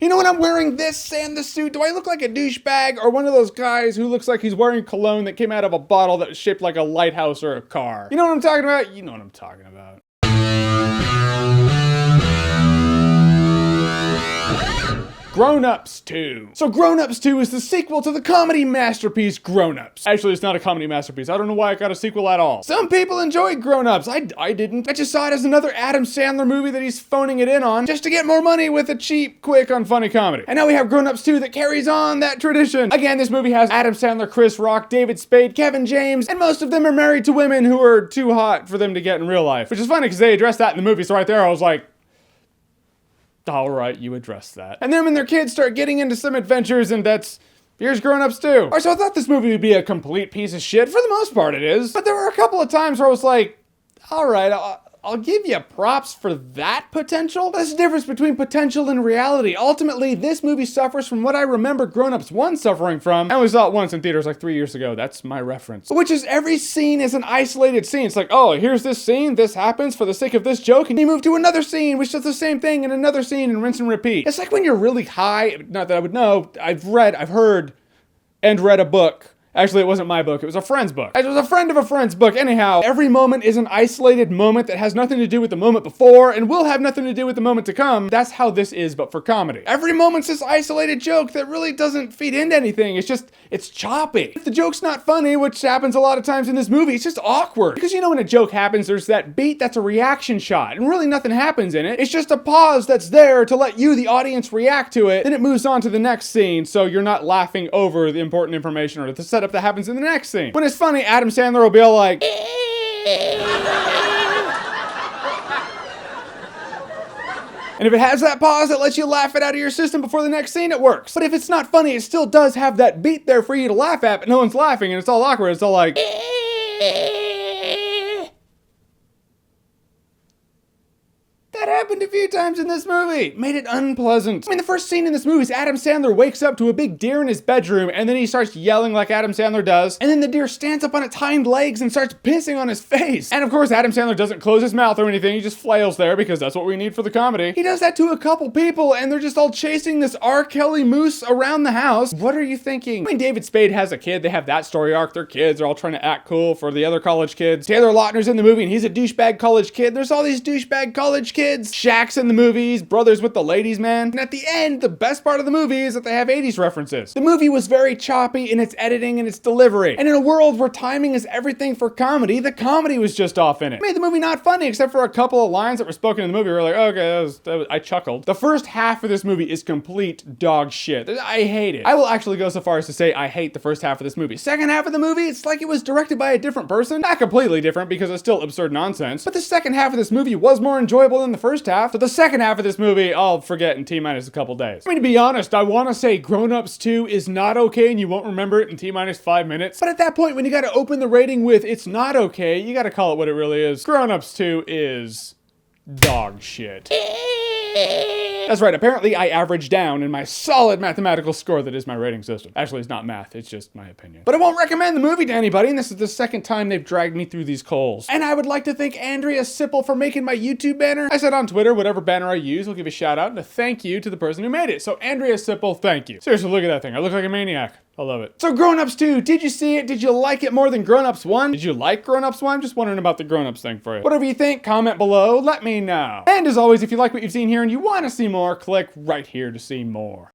You know, when I'm wearing this and the suit, do I look like a douchebag or one of those guys who looks like he's wearing cologne that came out of a bottle that was shaped like a lighthouse or a car? You know what I'm talking about? You know what I'm talking about. Grown Ups 2. So Grown Ups 2 is the sequel to the comedy masterpiece Grown Ups. Actually, it's not a comedy masterpiece. I don't know why it got a sequel at all. Some people enjoyed Grown Ups. I didn't. I just saw it as another Adam Sandler movie that he's phoning it in on just to get more money with a cheap, quick, unfunny comedy. And now we have Grown Ups 2 that carries on that tradition. Again, this movie has Adam Sandler, Chris Rock, David Spade, Kevin James, and most of them are married to women who are too hot for them to get in real life. Which is funny because they addressed that in the movie, so right there I was like, all right, you addressed that. And them and their kids start getting into some adventures, and here's Grown Ups 2. Alright, so I thought this movie would be a complete piece of shit. For the most part, it is. But there were a couple of times where I was like, all right, I'll give you props for that potential. There's a difference between potential and reality. Ultimately, this movie suffers from what I remember Grown Ups 1 suffering from. I only saw it once in theaters like 3 years ago. That's my reference. Which is every scene is an isolated scene. It's like, oh, here's this scene, this happens for the sake of this joke, and you move to another scene, which does the same thing, and another scene, and rinse and repeat. It's like when you're really high, not that I would know, I've heard, and read a book. Actually, it wasn't my book, it was a friend's book. It was a friend of a friend's book. Anyhow, every moment is an isolated moment that has nothing to do with the moment before and will have nothing to do with the moment to come. That's how this is, but for comedy. Every moment's this isolated joke that really doesn't feed into anything. It's choppy. If the joke's not funny, which happens a lot of times in this movie, it's just awkward. Because you know when a joke happens, there's that beat that's a reaction shot, and really nothing happens in it. It's just a pause that's there to let you, the audience, react to it. Then it moves on to the next scene, so you're not laughing over the important information or the setup that happens in the next scene. When it's funny, Adam Sandler will be all like, and if it has that pause that lets you laugh it out of your system before the next scene, it works. But if it's not funny, it still does have that beat there for you to laugh at, but no one's laughing and it's all awkward. It's all like, that happened a few times in this movie. Made it unpleasant. I mean, the first scene in this movie is Adam Sandler wakes up to a big deer in his bedroom, and then he starts yelling like Adam Sandler does, and then the deer stands up on its hind legs and starts pissing on his face. And of course, Adam Sandler doesn't close his mouth or anything, he just flails there because that's what we need for the comedy. He does that to a couple people, and they're just all chasing this R. Kelly moose around the house. What are you thinking? I mean, David Spade has a kid, they have that story arc, their kids are all trying to act cool for the other college kids. Taylor Lautner's in the movie, and he's a douchebag college kid. There's all these douchebag college kids. Shaq's in the movies, brothers with the ladies, man. And at the end, the best part of the movie is that they have 80s references. The movie was very choppy in its editing and its delivery. And in a world where timing is everything for comedy, the comedy was just off in it. It made the movie not funny, except for a couple of lines that were spoken in the movie. We were like, okay, I chuckled. The first half of this movie is complete dog shit. I hate it. I will actually go so far as to say I hate the first half of this movie. Second half of the movie, it's like it was directed by a different person. Not completely different because it's still absurd nonsense. But the second half of this movie was more enjoyable than the first half. So the second half of this movie, I'll forget in T-minus a couple days. I mean, to be honest, I want to say Grown Ups 2 is not okay and you won't remember it in T-minus 5 minutes. But at that point, when you gotta open the rating with it's not okay, you gotta call it what it really is. Grown Ups 2 is dog shit. That's right, apparently I averaged down in my solid mathematical score that is my rating system. Actually, it's not math, it's just my opinion. But I won't recommend the movie to anybody, and this is the second time they've dragged me through these coals. And I would like to thank Andrea Sipple for making my YouTube banner. I said on Twitter, whatever banner I use, we'll give a shout out and a thank you to the person who made it. So Andrea Sipple, thank you. Seriously, look at that thing. I look like a maniac. I love it. So Grown Ups 2, did you see it? Did you like it more than Grown Ups 1? Did you like Grown Ups 1? Just wondering about the Grown Ups thing for you. Whatever you think, comment below, let me know. And as always, if you like what you've seen here and you want to see more, click right here to see more.